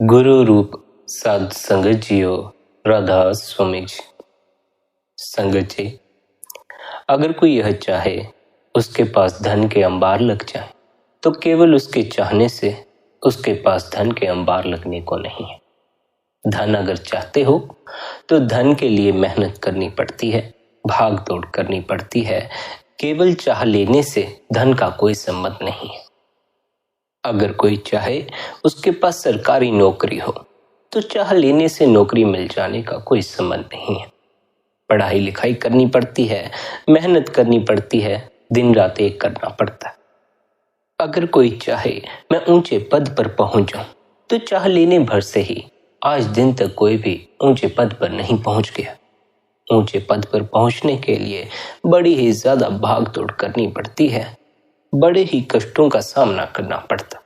गुरु रूप साध संगत जियो। राधा स्वामी जी। संगत जी, अगर कोई यह चाहे उसके पास धन के अंबार लग जाए तो केवल उसके चाहने से उसके पास धन के अंबार लगने को नहीं है। धन अगर चाहते हो तो धन के लिए मेहनत करनी पड़ती है, भाग दौड़ करनी पड़ती है। केवल चाह लेने से धन का कोई संबंध नहीं है। अगर कोई चाहे उसके पास सरकारी नौकरी हो तो चाह लेने से नौकरी मिल जाने का कोई संबंध नहीं है। पढ़ाई लिखाई करनी पड़ती है, मेहनत करनी पड़ती है, दिन रात एक करना पड़ता है। अगर कोई चाहे मैं ऊंचे पद पर पहुंच जाऊं तो चाह लेने भर से ही आज दिन तक कोई भी ऊंचे पद पर नहीं पहुंच गया। ऊंचे पद पर पहुंचने के लिए बड़ी ही ज्यादा भाग दौड़ करनी पड़ती है, बड़े ही कष्टों का सामना करना पड़ता।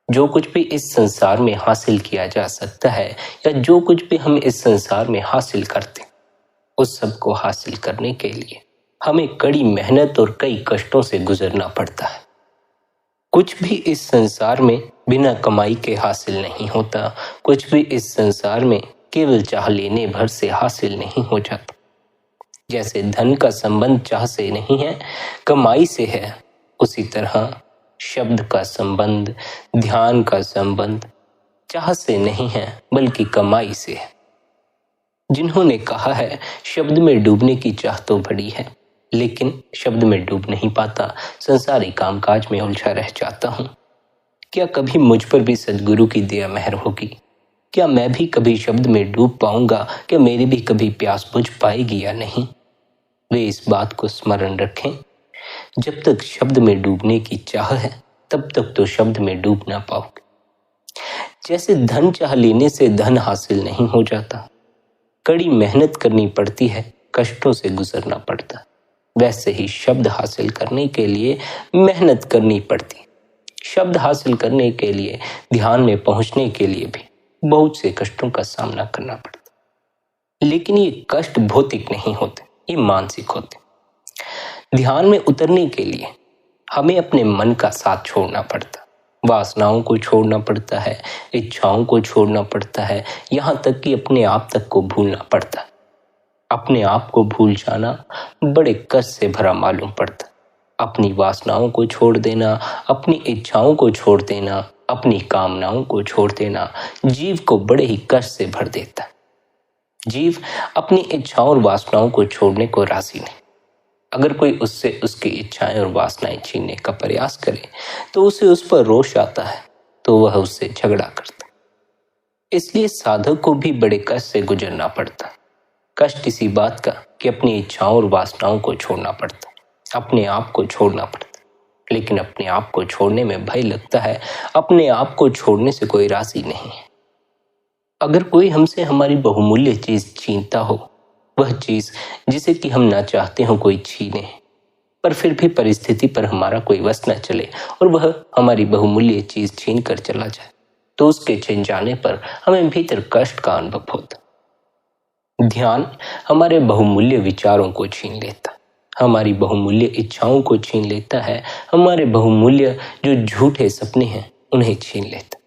जो कुछ भी इस संसार में हासिल किया जा सकता है या जो कुछ भी हम इस संसार में हासिल करते, उस सब को हासिल करने के लिए हमें कड़ी मेहनत और कई कष्टों से गुजरना पड़ता है। कुछ भी इस संसार में बिना कमाई के हासिल नहीं होता। कुछ भी इस संसार में केवल चाह लेने भर से हासिल नहीं हो जाता। जैसे धन का संबंध चाह से नहीं है, कमाई से है, उसी तरह शब्द का संबंध, ध्यान का संबंध चाह से नहीं है बल्कि कमाई से है। जिन्होंने कहा है शब्द में डूबने की चाह तो बड़ी है, लेकिन शब्द में डूब नहीं पाता, संसारी कामकाज में उलझा रह जाता हूं। क्या कभी मुझ पर भी सद्गुरु की दया मेहर होगी? क्या मैं भी कभी शब्द में डूब पाऊंगा? क्या मेरी भी कभी प्यास बुझ पाएगी या नहीं? वे इस बात को स्मरण रखें, जब तक शब्द में डूबने की चाह है तब तक तो शब्द में डूब ना पाओगे। जैसे धन चाह लेने से धन हासिल नहीं हो जाता, कड़ी मेहनत करनी पड़ती है, कष्टों से गुजरना पड़ता, वैसे ही शब्द हासिल करने के लिए मेहनत करनी पड़ती। शब्द हासिल करने के लिए, ध्यान में पहुंचने के लिए भी बहुत से कष्टों का सामना करना पड़ता। लेकिन ये कष्ट भौतिक नहीं होते, ये मानसिक होते। ध्यान में उतरने के लिए हमें अपने मन का साथ छोड़ना पड़ता, वासनाओं को छोड़ना पड़ता है, इच्छाओं को छोड़ना पड़ता है, यहाँ तक कि अपने आप तक को भूलना पड़ता है। अपने आप को भूल जाना बड़े कष्ट से भरा मालूम पड़ता। अपनी वासनाओं को छोड़ देना, अपनी इच्छाओं को छोड़ देना, अपनी कामनाओं को छोड़ देना जीव को बड़े ही कष्ट से भर देता है। जीव अपनी इच्छाओं और वासनाओं को छोड़ने को राजी नहीं। अगर कोई उससे उसकी इच्छाएं और वासनाएं छीनने का प्रयास करे तो उसे उस पर रोष आता है, तो वह उससे झगड़ा करता। इसलिए साधक को भी बड़े कष्ट से गुजरना पड़ता। कष्ट इसी बात का कि अपनी इच्छाओं और वासनाओं को छोड़ना पड़ता, अपने आप को छोड़ना पड़ता। लेकिन अपने आप को छोड़ने में भय लगता है, अपने आप को छोड़ने से कोई राजी नहीं है। अगर कोई हमसे हमारी बहुमूल्य चीज छीनता हो, वह चीज जिसे कि हम ना चाहते हो कोई छीने, पर फिर भी परिस्थिति पर हमारा कोई वश न चले और वह हमारी बहुमूल्य चीज छीन कर चला जाए, तो उसके छिन जाने पर हमें भीतर कष्ट का अनुभव होता। ध्यान हमारे बहुमूल्य विचारों को छीन लेता, हमारी बहुमूल्य इच्छाओं को छीन लेता है, हमारे बहुमूल्य जो झूठे सपने हैं उन्हें छीन लेता।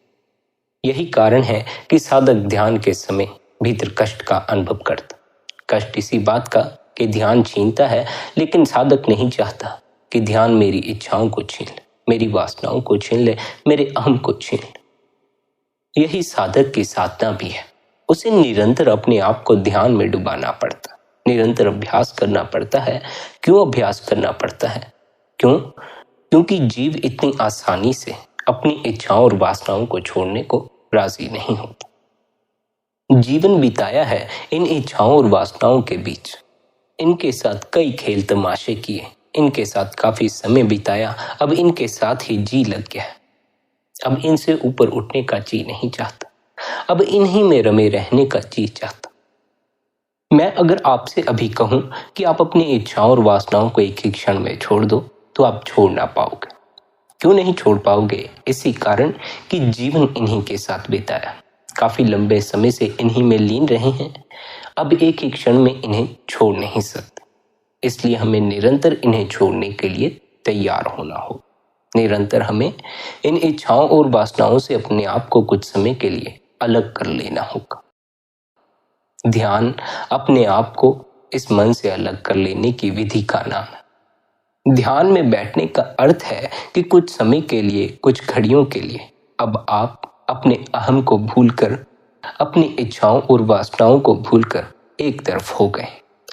यही कारण है कि साधक ध्यान के समय भीतर कष्ट का अनुभव करता। कष्ट इसी बात का कि ध्यान छीनता है, लेकिन साधक नहीं चाहता कि ध्यान मेरी इच्छाओं को छीन ले, मेरी वासनाओं को छीन ले, मेरे अहम को छीन ले। यही साधक की साधना भी है। उसे निरंतर अपने आप को ध्यान में डुबाना पड़ता, निरंतर अभ्यास करना पड़ता है। क्यों अभ्यास करना पड़ता है? क्योंकि जीव इतनी आसानी से अपनी इच्छाओं और वासनाओं को छोड़ने को राजी नहीं होता। जीवन बिताया है इन इच्छाओं और वासनाओं के बीच, इनके साथ कई खेल तमाशे किए, इनके साथ काफी समय बिताया, अब इनके साथ ही जी लग गया। अब इनसे ऊपर उठने का जी नहीं चाहता, अब इन्हीं में रमे रहने का जी चाहता। मैं अगर आपसे अभी कहूं कि आप अपनी इच्छाओं और वासनाओं को एक ही क्षण में छोड़ दो, तो आप छोड़ ना पाओगे। क्यों नहीं छोड़ पाओगे? इसी कारण कि जीवन इन्हीं के साथ बिताया, काफी लंबे समय से इन्हीं में लीन रहे हैं, अब एक ही क्षण में इन्हें छोड़ नहीं सकते। इसलिए हमें निरंतर इन्हें छोड़ने के लिए तैयार होना हो। निरंतर हमें इन इच्छाओं और वासनाओं से अपने आप को कुछ समय के लिए अलग कर लेना होगा। ध्यान अपने आप को इस मन से अलग कर लेने की विधि का नाम है। ध्यान में बैठने का अर्थ है कि कुछ समय के लिए, कुछ घड़ियों के लिए अब आप अपने अहम को भूलकर, अपनी इच्छाओं और वासनाओं को भूलकर एक तरफ हो गए।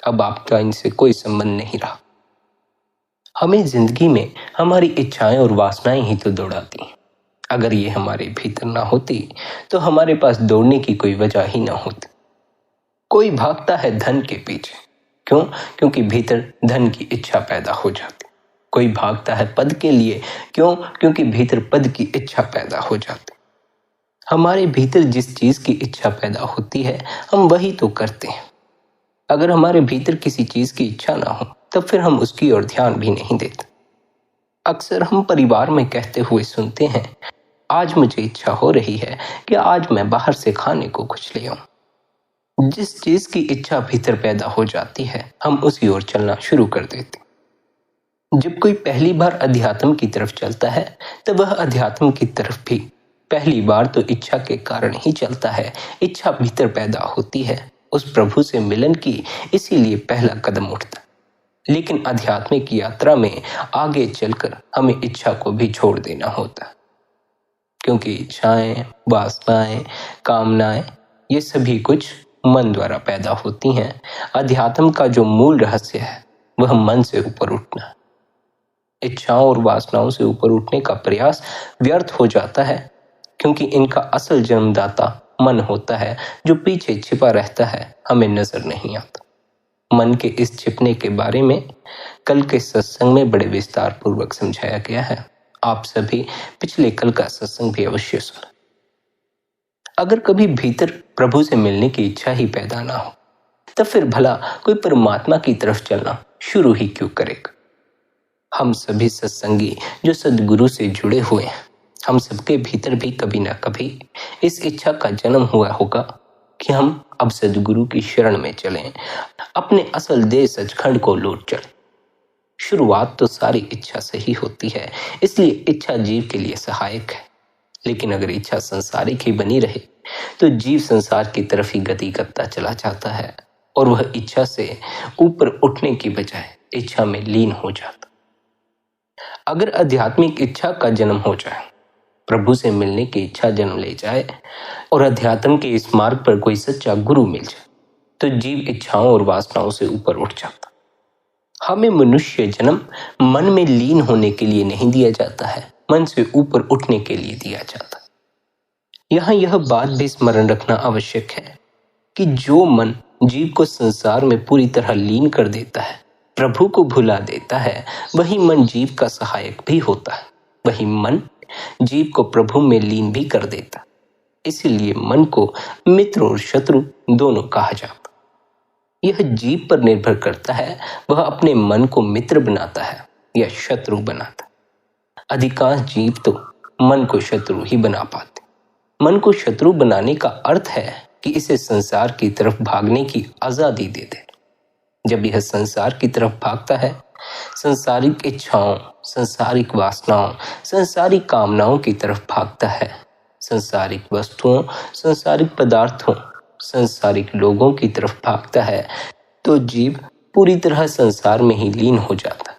अब आपका इनसे कोई संबंध नहीं रहा। हमें जिंदगी में हमारी इच्छाएं और वासनाएं ही तो दौड़ाती हैं। अगर ये हमारे भीतर ना होती तो हमारे पास दौड़ने की कोई वजह ही ना होती। कोई भागता है धन के पीछे, क्यों? क्योंकि भीतर धन की इच्छा पैदा हो जाती। कोई भागता है पद के लिए, क्यों? क्योंकि भीतर पद की इच्छा पैदा हो जाती। हमारे भीतर जिस चीज की इच्छा पैदा होती है हम वही तो करते हैं। अगर हमारे भीतर किसी चीज की इच्छा ना हो तब फिर हम उसकी ओर ध्यान भी नहीं देते। अक्सर हम परिवार में कहते हुए सुनते हैं, आज मुझे इच्छा हो रही है कि आज मैं बाहर से खाने को कुछ ले आऊं। जिस चीज की इच्छा भीतर पैदा हो जाती है हम उसी ओर चलना शुरू कर देते। जब कोई पहली बार अध्यात्म की तरफ चलता है तब वह अध्यात्म की तरफ भी पहली बार तो इच्छा के कारण ही चलता है। इच्छा भीतर पैदा होती है उस प्रभु से मिलन की, इसीलिए पहला कदम उठता। लेकिन आध्यात्मिक यात्रा में आगे चलकर हमें इच्छा को भी छोड़ देना होता, क्योंकि इच्छाएं, वासनाएं, कामनाएं ये सभी कुछ मन द्वारा पैदा होती हैं। अध्यात्म का जो मूल रहस्य है वह मन से ऊपर उठना। इच्छाओं और वासनाओं से ऊपर उठने का प्रयास व्यर्थ हो जाता है, क्योंकि इनका असल जन्मदाता मन होता है जो पीछे छिपा रहता है, हमें नजर नहीं आता। मन के इस छिपने के बारे में कल के सत्संग में बड़े विस्तार पूर्वक समझाया गया है। आप सभी पिछले कल का सत्संग भी अवश्य सुना। अगर कभी भीतर प्रभु से मिलने की इच्छा ही पैदा ना हो तब फिर भला कोई परमात्मा की तरफ चलना शुरू ही क्यों करेगा? हम सभी सत्संगी जो सद्गुरु से जुड़े हुए हैं, हम सबके भीतर भी कभी ना कभी इस इच्छा का जन्म हुआ होगा कि हम अब सद्गुरु की शरण में चलें, अपने असल देश सचखंड को लौट चलें। शुरुआत तो सारी इच्छा से ही होती है, इसलिए इच्छा जीव के लिए सहायक है। लेकिन अगर इच्छा संसारिक ही बनी रहे तो जीव संसार की तरफ ही गति करता चला जाता है और वह इच्छा से ऊपर उठने की बजाय इच्छा में लीन हो जाता। अगर आध्यात्मिक इच्छा का जन्म हो जाए, प्रभु से मिलने की इच्छा जन्म ले जाए और अध्यात्म के इस मार्ग पर कोई सच्चा गुरु मिल जाए तो जीव इच्छाओं और वासनाओं से ऊपर उठ जाता। हमें मनुष्य जन्म मन में लीन होने के लिए नहीं दिया जाता है, मन से ऊपर उठने के लिए दिया जाता है। यहाँ यह बात भी स्मरण रखना आवश्यक है कि जो मन जीव को संसार में पूरी तरह लीन कर देता है, प्रभु को भुला देता है, वही मन जीव का सहायक भी होता है। वही मन जीव को प्रभु में लीन भी कर देता। इसीलिए मन को मित्र और शत्रु दोनों कहा जाता। यह जीव पर निर्भर करता है, वह अपने मन को मित्र बनाता है या शत्रु बनाता है। अधिकांश जीव तो मन को शत्रु ही बना पाते। मन को शत्रु बनाने का अर्थ है कि इसे संसार की तरफ भागने की आजादी दे दे। जब यह संसार की तरफ भागता है, संसारिक इच्छाओं, संसारिक वासनाओं, संसारिक कामनाओं की तरफ भागता है, संसारिक वस्तुओं, संसारिक पदार्थों, संसारिक लोगों की तरफ भागता है, तो जीव पूरी तरह संसार में ही लीन हो जाता है,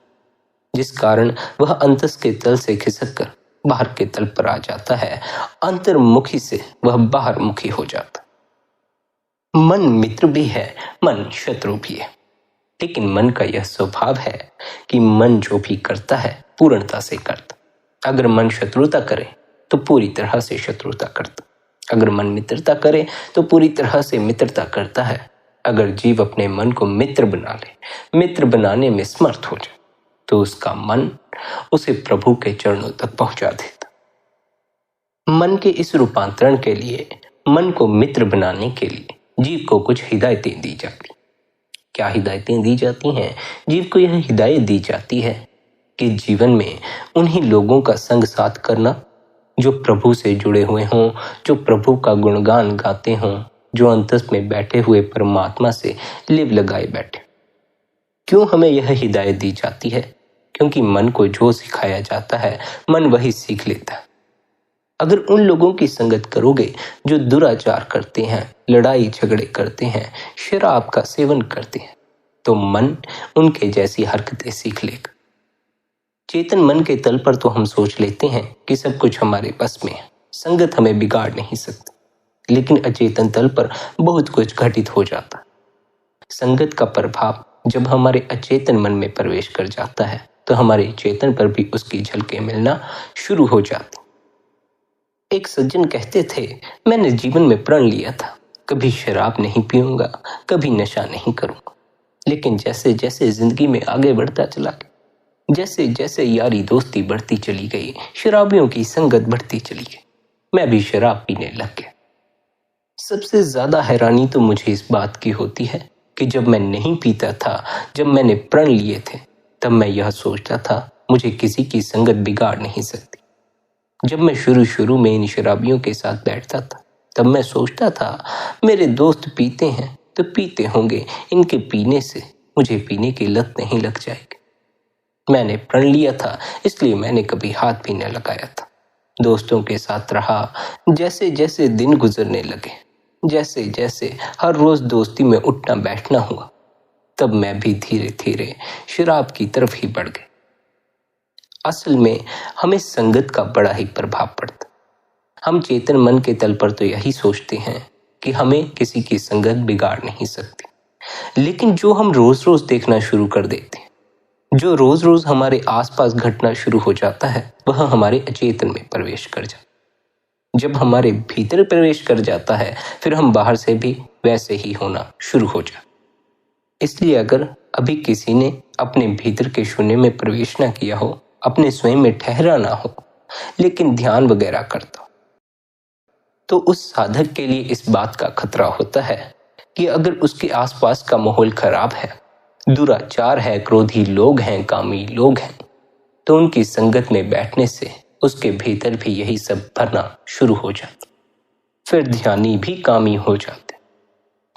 जिस कारण वह अंतस के तल से खिसक कर बाहर के तल पर आ जाता है। अंतर्मुखी से वह बाहरमुखी हो जाता। मन मित्र भी है, मन शत्रु भी है। लेकिन मन का यह स्वभाव है कि मन जो भी करता है पूर्णता से करता। अगर मन शत्रुता करे तो पूरी तरह से शत्रुता करता। अगर मन मित्रता करे तो पूरी तरह से मित्रता करता है। अगर जीव अपने मन को मित्र बना ले, मित्र बनाने में समर्थ हो जाए, तो उसका मन उसे प्रभु के चरणों तक पहुंचा देता। मन के इस रूपांतरण के लिए, मन को मित्र बनाने के लिए जीव को कुछ हिदायतें दी जाती। क्या हिदायतें दी जाती हैं? जीव को यह हिदायत दी जाती है कि जीवन में उन्हीं लोगों का संग साथ करना जो प्रभु से जुड़े हुए हों, जो प्रभु का गुणगान गाते हों, जो अंतस में बैठे हुए परमात्मा से लिव लगाए बैठे। क्यों हमें यह हिदायत दी जाती है? क्योंकि मन को जो सिखाया जाता है मन वही सीख लेता है। अगर उन लोगों की संगत करोगे जो दुराचार करते हैं, लड़ाई झगड़े करते हैं, शराब का सेवन करते हैं, तो मन उनके जैसी हरकतें सीख लेगा। चेतन मन के तल पर तो हम सोच लेते हैं कि सब कुछ हमारे बस में है, संगत हमें बिगाड़ नहीं सकती, लेकिन अचेतन तल पर बहुत कुछ घटित हो जाता है। संगत का प्रभाव जब हमारे अचेतन मन में प्रवेश कर जाता है तो हमारे चेतन पर भी उसकी झलकें मिलना शुरू हो जाती। एक सज्जन कहते थे, मैंने जीवन में प्रण लिया था, कभी शराब नहीं पीऊंगा, कभी नशा नहीं करूंगा। लेकिन जैसे जैसे जिंदगी में आगे बढ़ता चला गया, जैसे जैसे यारी दोस्ती बढ़ती चली गई, शराबियों की संगत बढ़ती चली गई, मैं भी शराब पीने लग गया। सबसे ज्यादा हैरानी तो मुझे इस बात की होती है कि जब मैं नहीं पीता था, जब मैंने प्रण लिए थे, तब मैं यह सोचता था मुझे किसी की संगत बिगाड़ नहीं सकती। जब मैं शुरू में इन शराबियों के साथ बैठता था, तब मैं सोचता था मेरे दोस्त पीते हैं तो पीते होंगे, इनके पीने से मुझे पीने की लत नहीं लग जाएगी। मैंने प्रण लिया था, इसलिए मैंने कभी हाथ भी न लगाया था। दोस्तों के साथ रहा, जैसे जैसे दिन गुजरने लगे, जैसे जैसे हर रोज दोस्ती में उठना बैठना हुआ, तब मैं भी धीरे धीरे शराब की तरफ ही बढ़ गया। असल में हमें संगत का बड़ा ही प्रभाव पड़ता। हम चेतन मन के तल पर तो यही सोचते हैं कि हमें किसी की संगत बिगाड़ नहीं सकती, लेकिन जो हम रोज रोज देखना शुरू कर देते हैं, जो रोज रोज हमारे आसपास घटना शुरू हो जाता है, वह हमारे अचेतन में प्रवेश कर जाता। जब हमारे भीतर प्रवेश कर जाता है, फिर हम बाहर से भी वैसे ही होना शुरू हो जाते। इसलिए अगर अभी किसी ने अपने भीतर के शून्य में प्रवेश ना किया हो, अपने स्वयं में ठहरा ना हो, लेकिन ध्यान वगैरह करता हो, तो उस साधक के लिए इस बात का खतरा होता है कि अगर उसके आसपास का माहौल खराब है, दुराचार है, क्रोधी लोग हैं, कामी लोग हैं, तो उनकी संगत में बैठने से उसके भीतर भी यही सब भरना शुरू हो जाता। फिर ध्यानी भी कामी हो जाते।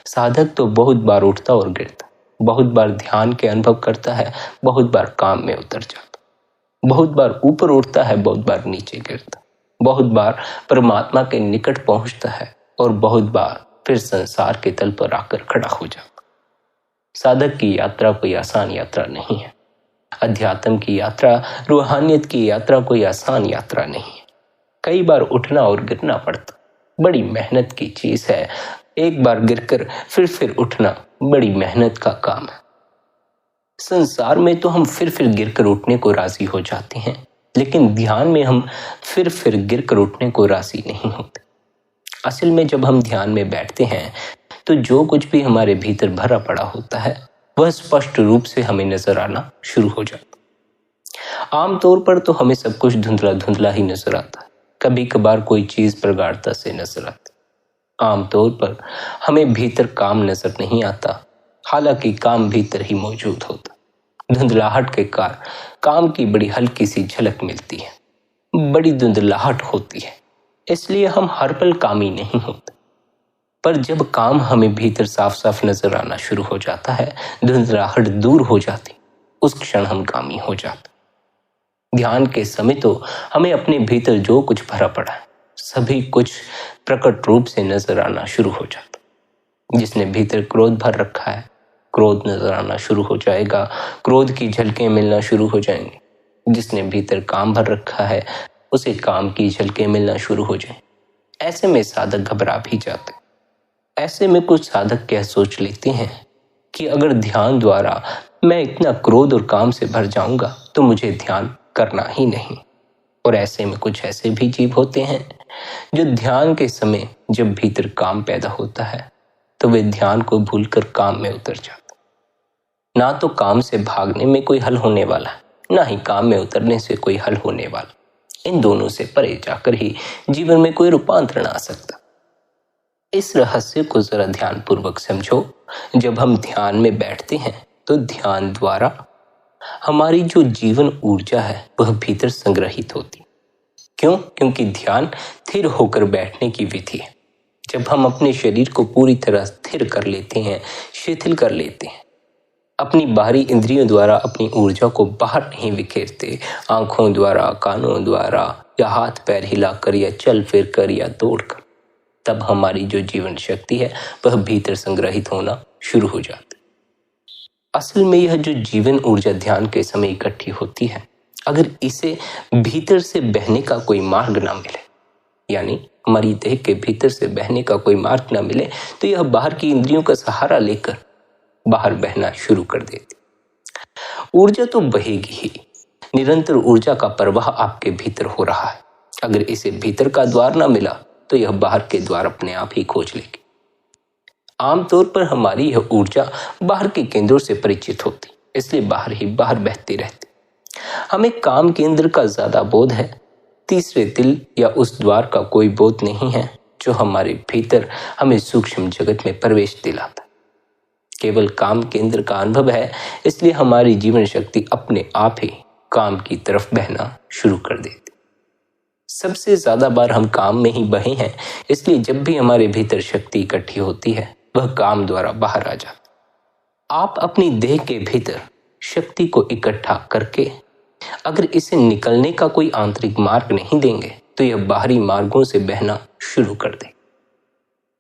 साधक तो बहुत बार उठता और गिरता, बहुत बार ध्यान के अनुभव करता है, बहुत बार काम में उतर जाता, बहुत बार ऊपर उठता है, बहुत बार नीचे गिरता, बहुत बार परमात्मा के निकट पहुंचता है और बहुत बार फिर संसार के तल पर आकर खड़ा हो जाता। साधक की यात्रा कोई आसान यात्रा नहीं है। अध्यात्म की यात्रा, रूहानियत की यात्रा कोई आसान यात्रा नहीं है। कई बार उठना और गिरना पड़ता, बड़ी मेहनत की चीज है। एक बार गिरकर फिर उठना बड़ी मेहनत का काम है। संसार में तो हम फिर गिरकर उठने को राजी हो जाते हैं, लेकिन ध्यान में हम फिर गिरकर उठने को राजी नहीं होते। असल में जब हम ध्यान में बैठते हैं तो जो कुछ भी हमारे भीतर भरा पड़ा होता है वह स्पष्ट रूप से हमें नजर आना शुरू हो जाता। आमतौर पर तो हमें सब कुछ धुंधला धुंधला ही नजर आता है, कभी कभार कोई चीज प्रगाढ़ता से नजर आती। आमतौर पर हमें भीतर काम नजर नहीं आता, हालांकि काम भीतर ही मौजूद होता। धुंधलाहट के कारण काम की बड़ी हल्की सी झलक मिलती है, बड़ी धुंधलाहट होती है, इसलिए हम हर पल कामी नहीं होते। पर जब काम हमें भीतर साफ साफ नजर आना शुरू हो जाता है, धुंधलाहट दूर हो जाती, उस क्षण हम कामी हो जाते। ध्यान के समय तो हमें अपने भीतर जो कुछ भरा पड़ा है सभी कुछ प्रकट रूप से नजर आना शुरू हो जाता। जिसने भीतर क्रोध भर रखा है, क्रोध नजर आना शुरू हो जाएगा, क्रोध की झलकें मिलना शुरू हो जाएंगी। जिसने भीतर काम भर रखा है, उसे काम की झलकें मिलना शुरू हो जाए। ऐसे में साधक घबरा भी जाते। ऐसे में कुछ साधक क्या सोच लेते हैं कि अगर ध्यान द्वारा मैं इतना क्रोध और काम से भर जाऊंगा तो मुझे ध्यान करना ही नहीं। और ऐसे में कुछ ऐसे भी जीव होते हैं जो ध्यान के समय जब भीतर काम पैदा होता है तो वे ध्यान को भूलकर काम में उतर जाते। ना तो काम से भागने में कोई हल होने वाला है, ना ही काम में उतरने से कोई हल होने वाला। इन दोनों से परे जाकर ही जीवन में कोई रूपांतरण आ सकता। इस रहस्य को जरा ध्यान पूर्वक समझो। जब हम ध्यान में बैठते हैं तो ध्यान द्वारा हमारी जो जीवन ऊर्जा है वह भीतर संग्रहित होती। क्यों? क्योंकि ध्यान स्थिर होकर बैठने की विधि है। जब हम अपने शरीर को पूरी तरह स्थिर कर लेते हैं, शिथिल कर लेते हैं, अपनी बाहरी इंद्रियों द्वारा अपनी ऊर्जा को बाहर नहीं बिखेरते, आंखों द्वारा, कानों द्वारा, या हाथ पैर हिलाकर, या चल फिर कर, या दौड़कर, तब हमारी जो जीवन शक्ति है वह भीतर संग्रहित होना शुरू हो जाती। असल में यह जो जीवन ऊर्जा ध्यान के समय इकट्ठी होती है, अगर इसे भीतर से बहने का कोई मार्ग ना मिले, यानी हमारी देह के भीतर से बहने का कोई मार्ग ना मिले, तो यह बाहर की इंद्रियों का सहारा लेकर बाहर बहना शुरू कर देती। ऊर्जा तो बहेगी ही, निरंतर ऊर्जा का प्रवाह आपके भीतर हो रहा है। अगर इसे भीतर का द्वार ना मिला तो यह बाहर के द्वार अपने आप ही खोज लेगी। आमतौर पर हमारी यह ऊर्जा बाहर के केंद्रों से परिचित होती, इसलिए बाहर ही बाहर बहती रहती। हमें काम केंद्र का ज्यादा बोध है, तीसरे दिल या उस द्वार का कोई बोध नहीं है जो हमारे भीतर हमें सूक्ष्म जगत में प्रवेश दिलाता। केवल काम केंद्र का अनुभव है, इसलिए हमारी जीवन शक्ति अपने आप ही काम की तरफ बहना शुरू कर देती। सबसे ज्यादा बार हम काम में ही बहे हैं, इसलिए जब भी हमारे भीतर शक्ति इकट्ठी होती है वह काम द्वारा बाहर आ जाती। आप अपनी देह के भीतर शक्ति को इकट्ठा करके अगर इसे निकलने का कोई आंतरिक मार्ग नहीं देंगे तो यह बाहरी मार्गों से बहना शुरू कर दे।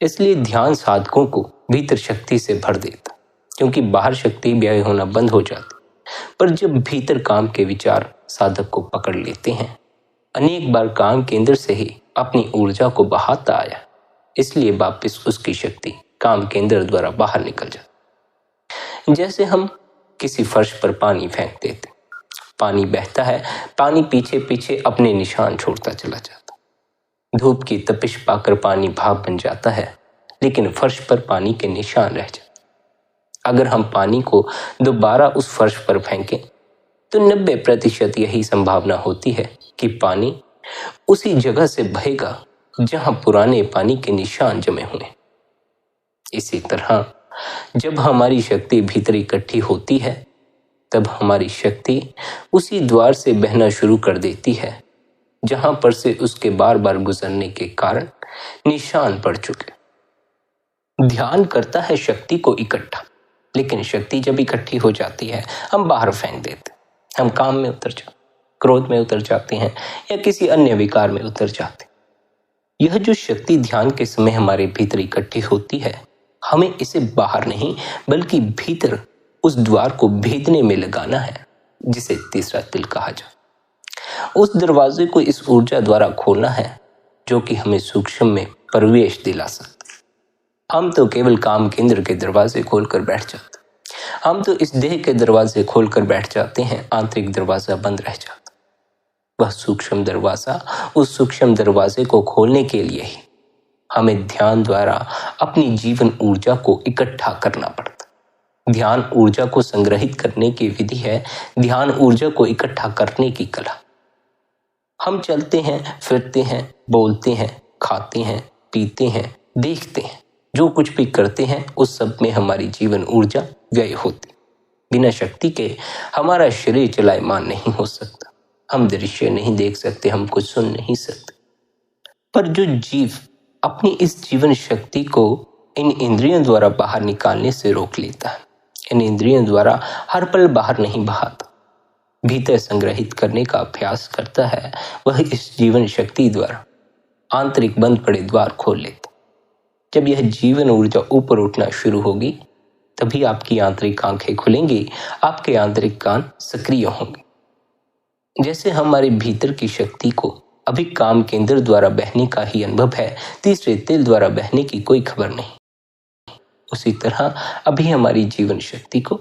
इसलिए ध्यान साधकों को भीतर शक्ति से भर देता, क्योंकि बाहर शक्ति व्यय होना बंद हो जाती। पर जब भीतर काम के विचार साधक को पकड़ लेते हैं, अनेक बार काम केंद्र से ही अपनी ऊर्जा को बहाता आया, इसलिए वापस उसकी शक्ति काम केंद्र द्वारा बाहर निकल जाती। जैसे हम किसी फर्श पर पानी फेंक देते, पानी बहता है, पानी पीछे पीछे अपने निशान छोड़ता चला जाता। धूप की तपिश पाकर पानी भाप बन जाता है, लेकिन फर्श पर पानी के निशान रह जाते। अगर हम पानी को दोबारा उस फर्श पर फेंकें तो 90% यही संभावना होती है कि पानी उसी जगह से बहेगा जहां पुराने पानी के निशान जमे हुए। इसी तरह जब हमारी शक्ति भीतर इकट्ठी होती है तब हमारी शक्ति उसी द्वार से बहना शुरू कर देती है जहां पर से उसके बार बार गुजरने के कारण निशान पड़ चुके। ध्यान करता है शक्ति को इकट्ठा, लेकिन शक्ति जब इकट्ठी हो जाती है हम बाहर फेंक देते, हम काम में उतर जाते, क्रोध में उतर जाते हैं या किसी अन्य विकार में उतर जाते। यह जो शक्ति ध्यान के समय हमारे भीतर इकट्ठी होती है, हमें इसे बाहर नहीं बल्कि भीतर उस द्वार को भेदने में लगाना है, जिसे तीसरा दिल कहा जाए। उस दरवाजे को इस ऊर्जा द्वारा खोलना है जो कि हमें सूक्ष्म में प्रवेश दिला सकता। हम तो केवल काम केंद्र के दरवाजे खोलकर बैठ जाते, हम तो इस देह के दरवाजे खोलकर बैठ जाते हैं, आंतरिक दरवाजा बंद रह जाता। वह सूक्ष्म दरवाजा, उस सूक्ष्म दरवाजे को खोलने के लिए ही हमें ध्यान द्वारा अपनी जीवन ऊर्जा को इकट्ठा करना पड़ता। ध्यान ऊर्जा को संग्रहित करने की विधि है, ध्यान ऊर्जा को इकट्ठा करने की कला। हम चलते हैं, फिरते हैं, बोलते हैं, खाते हैं, पीते हैं, देखते हैं, जो कुछ भी करते हैं उस सब में हमारी जीवन ऊर्जा व्यय होती। बिना शक्ति के हमारा शरीर चलायमान नहीं हो सकता, हम दृश्य नहीं देख सकते, हम कुछ सुन नहीं सकते। पर जो जीव अपनी इस जीवन शक्ति को इन इंद्रियों द्वारा बाहर निकालने से रोक लेता है, इन इंद्रियों द्वारा हर पल बाहर नहीं बहाता, भीतर संग्रहित करने का अभ्यास करता है, वह इस जीवन शक्ति द्वारा आंतरिक बंद पड़े द्वार खोल लेता। जब यह जीवन ऊर्जा ऊपर उठना शुरू होगी तभी आपकी आंतरिक आंखें खुलेंगी, आपके आंतरिक कान सक्रिय होंगे। जैसे हमारे भीतर की शक्ति को अभी काम केंद्र द्वारा बहने का ही अनुभव है, तीसरे दिल द्वारा बहने की कोई खबर नहीं, उसी तरह अभी हमारी जीवन शक्ति को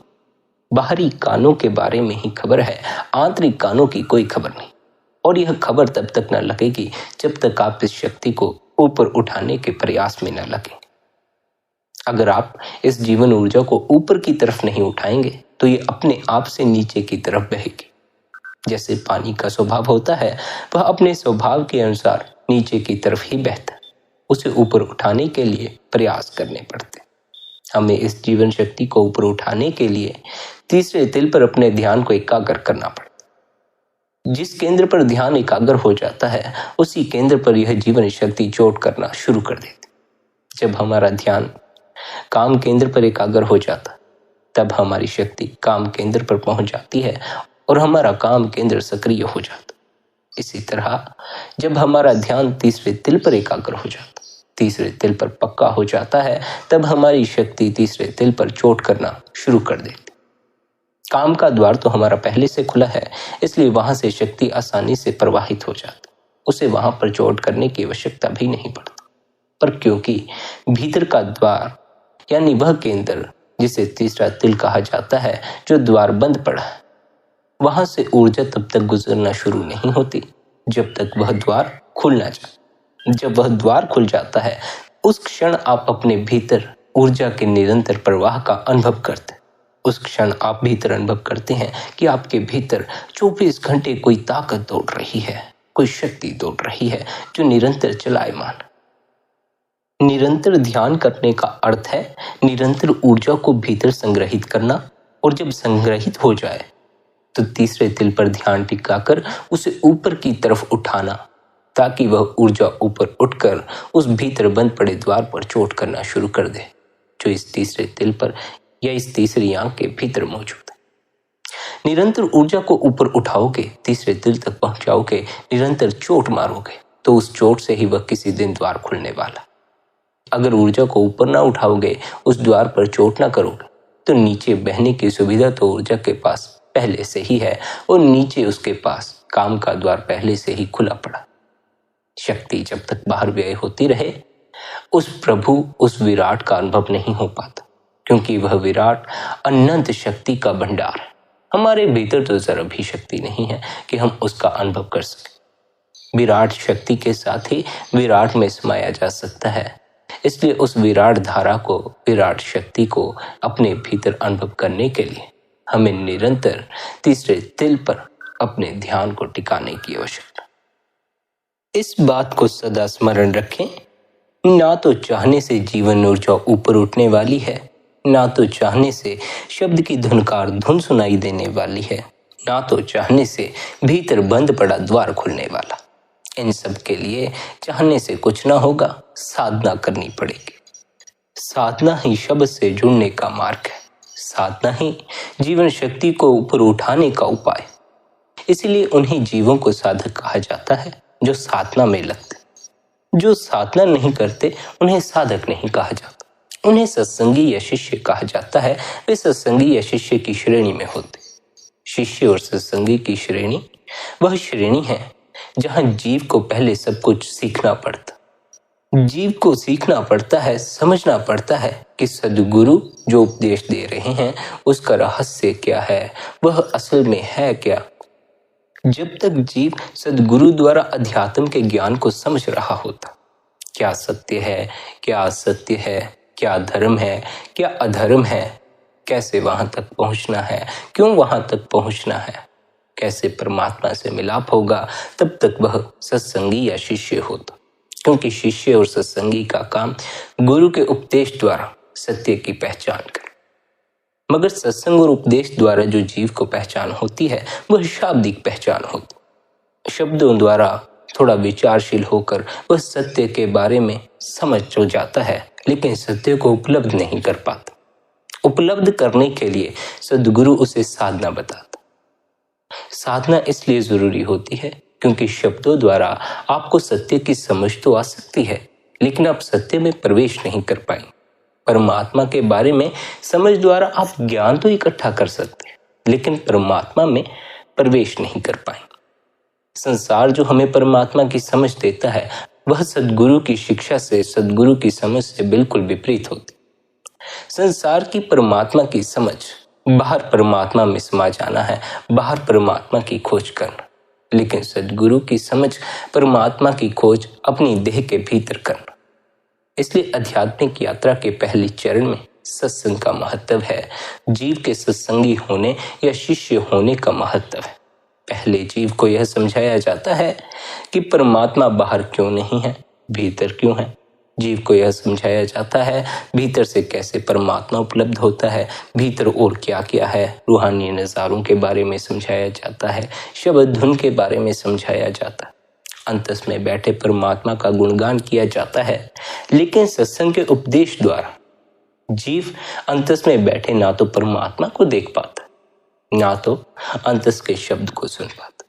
बाहरी कानों के बारे में ही खबर है, आंतरिक कानों की कोई खबर नहीं। और यह खबर तब तक न लगेगी जब तक आप इस शक्ति को ऊपर उठाने के प्रयास में न लगे। अगर आप इस जीवन ऊर्जा को ऊपर की तरफ नहीं उठाएंगे तो ये अपने आप से नीचे की तरफ बहेगी। जैसे पानी का स्वभाव होता है, वह अपने स्वभाव के अनुसार नीचे की तरफ ही बहता है, उसे ऊपर उठाने के लिए प्रयास करने पड़ते। हमें इस जीवन शक्ति को ऊपर उठाने के लिए तीसरे दिल पर अपने ध्यान को एकाग्र करना पड़ता। जिस केंद्र पर ध्यान एकाग्र हो जाता है उसी केंद्र पर यह जीवन शक्ति चोट करना शुरू कर देती। जब हमारा ध्यान काम केंद्र पर एकाग्र हो जाता तब हमारी शक्ति काम केंद्र पर पहुंच जाती है और हमारा काम केंद्र सक्रिय हो जाता। इसी तरह जब हमारा ध्यान तीसरे तिल पर एकाग्र हो जाता, तीसरे तिल पर पक्का हो जाता है, तब हमारी शक्ति तीसरे तिल पर चोट करना शुरू कर देती। काम का द्वार तो हमारा पहले से खुला है, इसलिए वहां से शक्ति आसानी से प्रवाहित हो जाती, उसे वहां पर चोट करने की आवश्यकता भी नहीं पड़ती। पर क्योंकि भीतर का द्वार यानी वह केंद्र जिसे तीसरा तिल कहा जाता है, जो द्वार बंद पड़ा है, वहां से ऊर्जा तब तक गुजरना शुरू नहीं होती जब तक वह द्वार खुल ना जाए। जब वह द्वार खुल जाता है, उस क्षण आप अपने भीतर ऊर्जा के निरंतर प्रवाह का अनुभव करते। उस क्षण आप भीतर अनुभव करते हैं कि आपके भीतर 24 घंटे कोई ताकत दौड़ रही है, कोई शक्ति दौड़ रही है जो निरंतर चलायमान। निरंतर ध्यान करने का अर्थ है निरंतर ऊर्जा को भीतर संग्रहित करना, और जब संग्रहित हो जाए तो तीसरे तिल पर ध्यान टिकाकर उसे ऊपर की तरफ उठाना, ताकि वह ऊर्जा ऊपर उठकर उस भीतर बंद पड़े द्वार पर चोट करना शुरू कर दे, जो इस तीसरे तिल पर या इस तीसरी आंख के भीतर मौजूद है। निरंतर ऊर्जा को ऊपर उठाओगे, तीसरे तिल तक पहुंचाओगे, निरंतर चोट मारोगे, तो उस चोट से ही वह किसी दिन द्वार खुलने वाला। अगर ऊर्जा को ऊपर ना उठाओगे, उस द्वार पर चोट ना करोगे, तो नीचे बहने की सुविधा तो ऊर्जा के पास पहले से ही है, और नीचे उसके पास काम का द्वार पहले से ही खुला पड़ा। शक्ति जब तक बाहर व्यय होती रहे, उस प्रभु, उस विराट का अनुभव नहीं हो पाता, क्योंकि वह विराट अनंत शक्ति का भंडार है। हमारे भीतर तो जरा भी शक्ति नहीं है कि हम उसका अनुभव कर सकें। विराट शक्ति के साथ ही विराट में समाया जा सकता है, इसलिए उस विराट धारा को, विराट शक्ति को अपने भीतर अनुभव करने के लिए हमें निरंतर तीसरे तिल पर अपने ध्यान को टिकाने की आवश्यकता। इस बात को सदा स्मरण रखें, ना तो चाहने से जीवन ऊर्जा ऊपर उठने वाली है, ना तो चाहने से शब्द की धुनकार धुन सुनाई देने वाली है, ना तो चाहने से भीतर बंद पड़ा द्वार खुलने वाला। इन सब के लिए चाहने से कुछ ना होगा, साधना करनी पड़ेगी। साधना ही शब्द से जुड़ने का मार्ग है, साधना ही जीवन शक्ति को ऊपर उठाने का उपाय। इसीलिए उन्हीं जीवों को साधक कहा जाता है जो साधना में लगते। जो साधना नहीं करते उन्हें साधक नहीं कहा जाता, उन्हें सत्संगी या शिष्य कहा जाता है। वे सत्संगी या शिष्य की श्रेणी में होते। शिष्य और सत्संगी की श्रेणी वह श्रेणी है जहां जीव को पहले सब कुछ सीखना पड़ता। जीव को सीखना पड़ता है, समझना पड़ता है कि सद्गुरु जो उपदेश दे रहे हैं उसका रहस्य क्या है, वह असल में है क्या। जब तक जीव सद्गुरु द्वारा अध्यात्म के ज्ञान को समझ रहा होता, क्या सत्य है, क्या असत्य है, क्या धर्म है, क्या अधर्म है, कैसे वहां तक पहुंचना है, क्यों वहां तक पहुंचना है, कैसे परमात्मा से मिलाप होगा, तब तक वह सत्संगी या शिष्य होता। क्योंकि शिष्य और सत्संगी का काम गुरु के उपदेश द्वारा सत्य की पहचान कर। मगर सत्संग और उपदेश द्वारा जो जीव को पहचान होती है वह शाब्दिक पहचान होती। शब्दों द्वारा थोड़ा विचारशील होकर वह सत्य के बारे में समझ तो जाता है, लेकिन सत्य को उपलब्ध नहीं कर पाता। उपलब्ध करने के लिए सद्गुरु उसे साधना बताता। साधना इसलिए जरूरी होती है क्योंकि शब्दों द्वारा आपको सत्य की समझ तो आ सकती है, लेकिन आप सत्य में प्रवेश नहीं कर पाएंगे। परमात्मा के बारे में समझ द्वारा आप ज्ञान तो इकट्ठा कर सकते हैं, लेकिन परमात्मा में प्रवेश नहीं कर पाएंगे। संसार जो हमें परमात्मा की समझ देता है वह सद्गुरु की शिक्षा से, सद्गुरु की समझ से बिल्कुल विपरीत होती। संसार की परमात्मा की समझ बाहर परमात्मा में समा जाना है, बाहर परमात्मा की खोज करना, लेकिन सद्गुरु की समझ परमात्मा की खोज अपनी देह के भीतर करना। इसलिए आध्यात्मिक यात्रा के पहले चरण में सत्संग का महत्व है, जीव के सत्संगी होने या शिष्य होने का महत्व है। पहले जीव को यह समझाया जाता है कि परमात्मा बाहर क्यों नहीं है, भीतर क्यों है। जीव को यह समझाया जाता है भीतर से कैसे परमात्मा उपलब्ध होता है, भीतर और क्या क्या है। रूहानी नज़ारों के बारे में समझाया जाता है, शब्द धुन के बारे में समझाया जाता है, अंतस में बैठे परमात्मा का गुणगान किया जाता है। लेकिन सत्संग के उपदेश द्वारा जीव अंतस में बैठे ना तो परमात्मा को देख पाता, ना तो अंतस के शब्द को सुन पाता।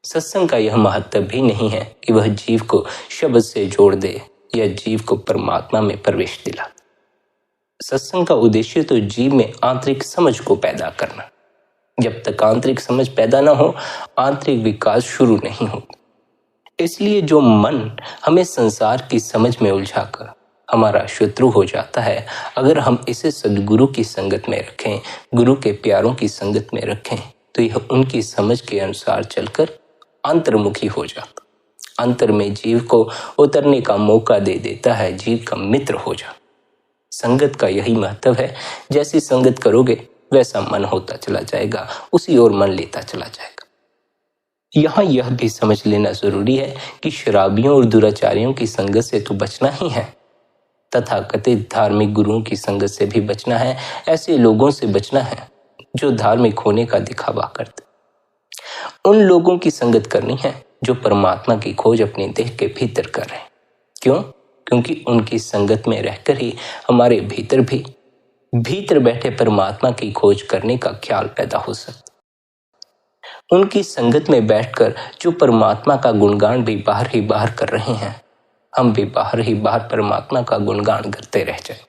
सत्संग का यह महत्व भी नहीं है कि वह जीव को शब्द से जोड़ दे या जीव को परमात्मा में प्रवेश दिला। सत्संग का उद्देश्य तो जीव में आंतरिक समझ को पैदा करना। जब तक आंतरिक समझ पैदा ना हो, आंतरिक विकास शुरू नहीं होता। इसलिए जो मन हमें संसार की समझ में उलझाकर हमारा शत्रु हो जाता है, अगर हम इसे सद्गुरु की संगत में रखें, गुरु के प्यारों की संगत में रखें, तो यह उनकी समझ के अनुसार चलकर अंतर्मुखी हो जाता, अंतर में जीव को उतरने का मौका दे देता है, जीव का मित्र हो जाता। संगत का यही महत्व है। जैसी संगत करोगे वैसा मन होता चला जाएगा, उसी ओर मन लेता चला जाएगा। यहाँ यह भी समझ लेना जरूरी है कि शराबियों और दुराचारियों की संगत से तो बचना ही है, तथा कथित धार्मिक गुरुओं की संगत से भी बचना है। ऐसे लोगों से बचना है जो धार्मिक होने का दिखावा करते। उन लोगों की संगत करनी है जो परमात्मा की खोज अपने देह के भीतर कर रहे हैं। क्यों? क्योंकि उनकी संगत में रहकर ही हमारे भीतर बैठे परमात्मा की खोज करने का ख्याल पैदा हो सकता। उनकी संगत में बैठकर जो परमात्मा का गुणगान भी बाहर ही बाहर कर रहे हैं, हम भी बाहर ही बाहर परमात्मा का गुणगान करते रह जाए।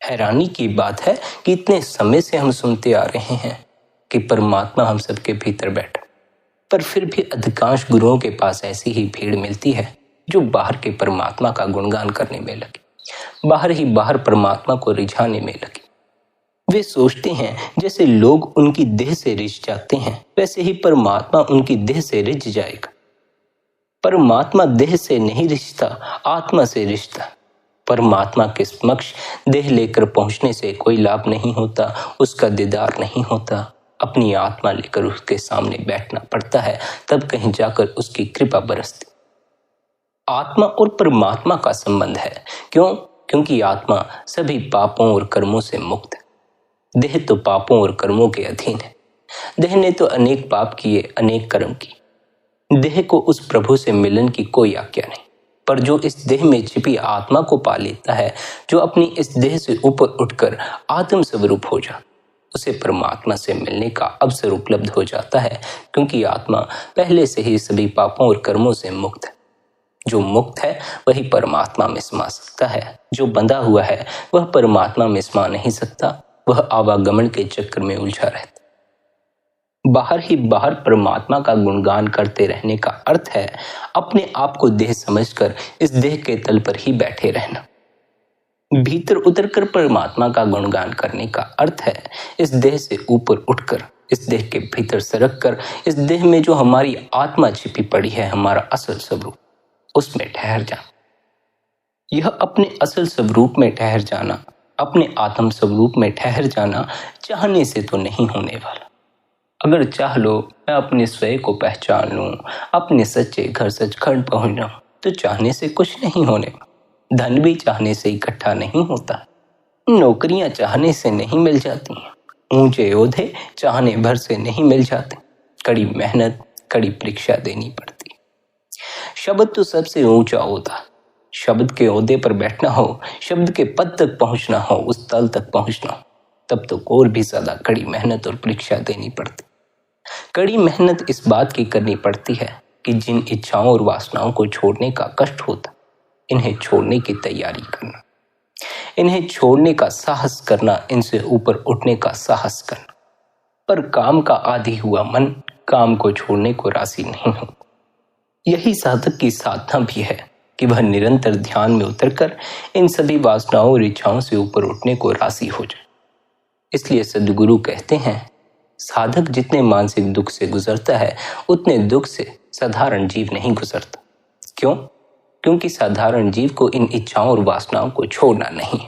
हैरानी की बात है कि इतने समय से हम सुनते आ रहे हैं कि परमात्मा हम सबके भीतर बैठा, पर फिर भी अधिकांश गुरुओं के पास ऐसी ही भीड़ मिलती है जो बाहर के परमात्मा का गुणगान करने में लगे, बाहर ही बाहर परमात्मा को रिझाने में लगे। वे सोचते हैं जैसे लोग उनकी देह से रिझ जाते हैं, वैसे ही परमात्मा उनकी देह से रिझ जाएगा। परमात्मा देह से नहीं रिझता, आत्मा से रिझता। परमात्मा के समक्ष देह लेकर पहुंचने से कोई लाभ नहीं होता, उसका दीदार नहीं होता। अपनी आत्मा लेकर उसके सामने बैठना पड़ता है, तब कहीं जाकर उसकी कृपा बरसती। आत्मा और परमात्मा का संबंध है। क्यों? क्योंकि आत्मा सभी पापों और कर्मों से मुक्त है। देह तो पापों और कर्मों के अधीन है। देह ने तो अनेक पाप किए, अनेक कर्म किए। देह को उस प्रभु से मिलन की कोई आज्ञा नहीं, पर जो इस देह में छिपी आत्मा को पा लेता है, जो अपनी इस देह से ऊपर उठकर आत्म स्वरूप हो जाता, उसे परमात्मा से मिलने का अवसर उपलब्ध हो जाता है। क्योंकि आत्मा पहले से ही सभी पापों और कर्मों से मुक्त है। जो मुक्त है वही परमात्मा में समा सकता है। जो बंधा हुआ है वह परमात्मा में समा नहीं सकता, वह आवागमन के चक्कर में उलझा रहता। बाहर ही बाहर परमात्मा का गुणगान करते रहने का अर्थ है अपने आप को देह समझकर इस देह के तल पर ही बैठे रहना। भीतर उतरकर परमात्मा का गुणगान करने का अर्थ है इस देह से ऊपर उठकर, इस देह के भीतर सरक कर, इस देह में जो हमारी आत्मा छिपी पड़ी है, हमारा असल स्वरूप, उसमें ठहर जाना। यह अपने असल स्वरूप में ठहर जाना, अपने आत्म स्वरूप में ठहर जाना चाहने से तो नहीं होने वाला। अगर चाह लो मैं अपने स्वयं को पहचान लूं, अपने सच्चे घर सचखंड पहुंच जाऊं, तो चाहने से कुछ नहीं होने वाला। धन भी चाहने से इकट्ठा नहीं होता, नौकरियां चाहने से नहीं मिल जाती, ऊंचे ओहदे चाहने भर से नहीं मिल जाते। कड़ी मेहनत, कड़ी परीक्षा देनी पड़ती। शब्द तो सबसे ऊंचा ओहदा, शब्द के ओहदे पर बैठना हो, शब्द के पद तक पहुंचना हो, उस तल तक पहुंचना हो, तब तो और भी ज्यादा कड़ी मेहनत और परीक्षा देनी पड़ती। कड़ी मेहनत इस बात की करनी पड़ती है कि जिन इच्छाओं और वासनाओं को छोड़ने का कष्ट होता, इन्हें छोड़ने की तैयारी करना, इन्हें छोड़ने का साहस करना, इनसे ऊपर उठने का साहस करना। पर काम का आदी हुआ मन काम को छोड़ने को राजी नहीं होता। यही साधक की साधना भी है कि वह निरंतर ध्यान में उतरकर इन सभी वासनाओं और इच्छाओं से ऊपर उठने को राजी हो जाए। इसलिए सद्गुरु कहते हैं, साधक जितने मानसिक दुख से गुजरता है, उतने दुख से साधारण जीव नहीं गुजरता। क्यों? क्योंकि साधारण जीव को इन इच्छाओं और वासनाओं को छोड़ना नहीं।